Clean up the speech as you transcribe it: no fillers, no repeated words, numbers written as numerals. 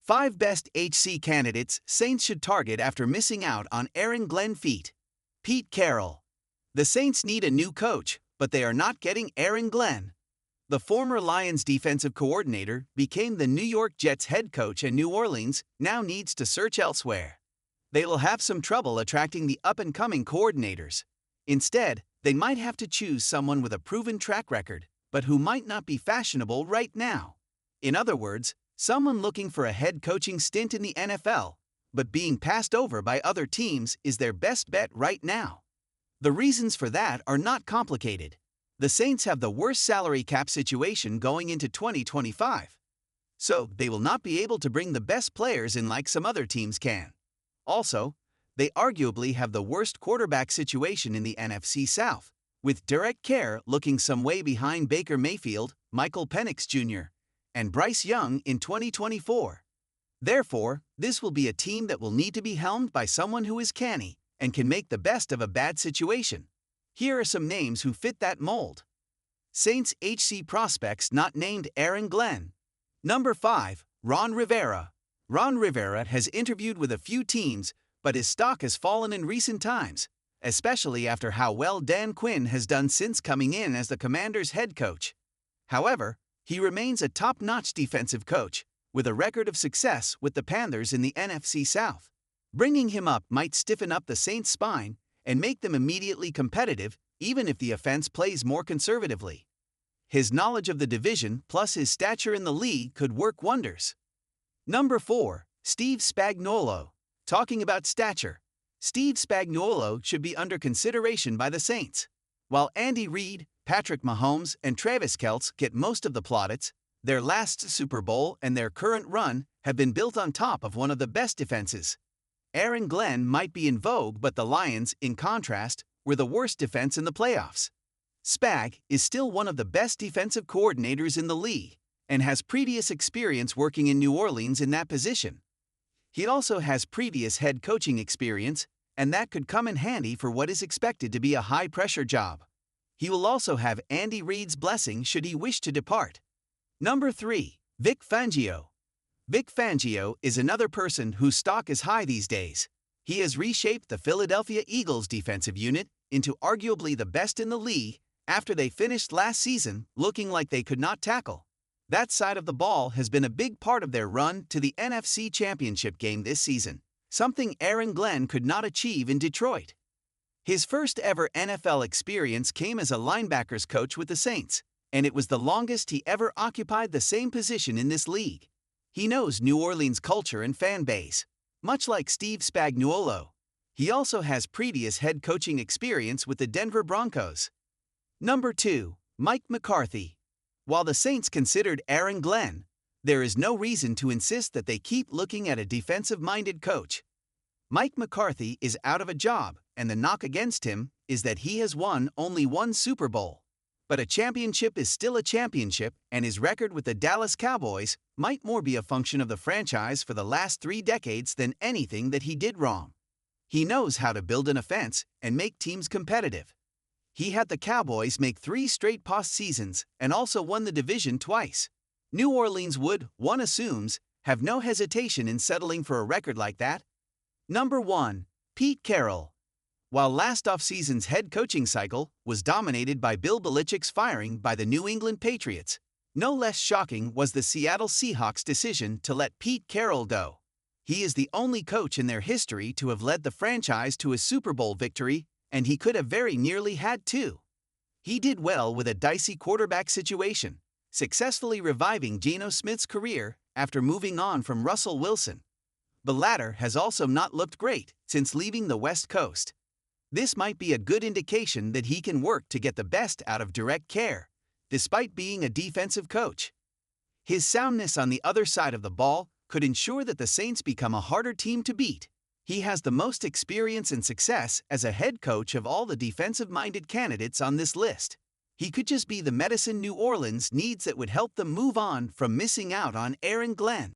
5 Best HC Candidates Saints Should Target After Missing Out on Aaron Glenn Feet. Pete Carroll. The Saints need a new coach, but they are not getting Aaron Glenn. The former Lions defensive coordinator became the New York Jets head coach, and New Orleans now needs to search elsewhere. They will have some trouble attracting the up-and-coming coordinators. Instead, they might have to choose someone with a proven track record, but who might not be fashionable right now. In other words, someone looking for a head coaching stint in the NFL, but being passed over by other teams is their best bet right now. The reasons for that are not complicated. The Saints have the worst salary cap situation going into 2025. So, they will not be able to bring the best players in like some other teams can. Also, they arguably have the worst quarterback situation in the NFC South, with Derek Carr looking some way behind Baker Mayfield, Michael Penix Jr., and Bryce Young in 2024. Therefore, this will be a team that will need to be helmed by someone who is canny and can make the best of a bad situation. Here are some names who fit that mold. Saints HC prospects not named Aaron Glenn. Number 5, Ron Rivera. Ron Rivera has interviewed with a few teams, but his stock has fallen in recent times, especially after how well Dan Quinn has done since coming in as the Commanders' head coach. However, he remains a top-notch defensive coach, with a record of success with the Panthers in the NFC South. Bringing him up might stiffen up the Saints' spine and make them immediately competitive, even if the offense plays more conservatively. His knowledge of the division plus his stature in the league could work wonders. Number 4, Steve Spagnuolo. Talking about stature, Steve Spagnuolo should be under consideration by the Saints. While Andy Reid, Patrick Mahomes, and Travis Kelce get most of the plaudits, their last Super Bowl and their current run have been built on top of one of the best defenses. Aaron Glenn might be in vogue, but the Lions, in contrast, were the worst defense in the playoffs. Spag is still one of the best defensive coordinators in the league and has previous experience working in New Orleans in that position. He also has previous head coaching experience, and that could come in handy for what is expected to be a high-pressure job. He will also have Andy Reid's blessing should he wish to depart. Number 3, Vic Fangio. Vic Fangio is another person whose stock is high these days. He has reshaped the Philadelphia Eagles defensive unit into arguably the best in the league after they finished last season looking like they could not tackle. That side of the ball has been a big part of their run to the NFC Championship game this season, something Aaron Glenn could not achieve in Detroit. His first ever NFL experience came as a linebackers coach with the Saints, and it was the longest he ever occupied the same position in this league. He knows New Orleans culture and fan base, much like Steve Spagnuolo. He also has previous head coaching experience with the Denver Broncos. Number 2, Mike McCarthy. While the Saints considered Aaron Glenn, there is no reason to insist that they keep looking at a defensive-minded coach. Mike McCarthy is out of a job, and the knock against him is that he has won only one Super Bowl. But a championship is still a championship, and his record with the Dallas Cowboys might more be a function of the franchise for the last 3 decades than anything that he did wrong. He knows how to build an offense and make teams competitive. He had the Cowboys make 3 straight postseasons and also won the division twice. New Orleans would, one assumes, have no hesitation in settling for a record like that. Number 1, Pete Carroll. While last offseason's head coaching cycle was dominated by Bill Belichick's firing by the New England Patriots, no less shocking was the Seattle Seahawks' decision to let Pete Carroll go. He is the only coach in their history to have led the franchise to a Super Bowl victory, and he could have very nearly had 2. He did well with a dicey quarterback situation, successfully reviving Geno Smith's career after moving on from Russell Wilson. The latter has also not looked great since leaving the West Coast. This might be a good indication that he can work to get the best out of Derek Carr, despite being a defensive coach. His soundness on the other side of the ball could ensure that the Saints become a harder team to beat. He has the most experience and success as a head coach of all the defensive-minded candidates on this list. He could just be the medicine New Orleans needs that would help them move on from missing out on Aaron Glenn.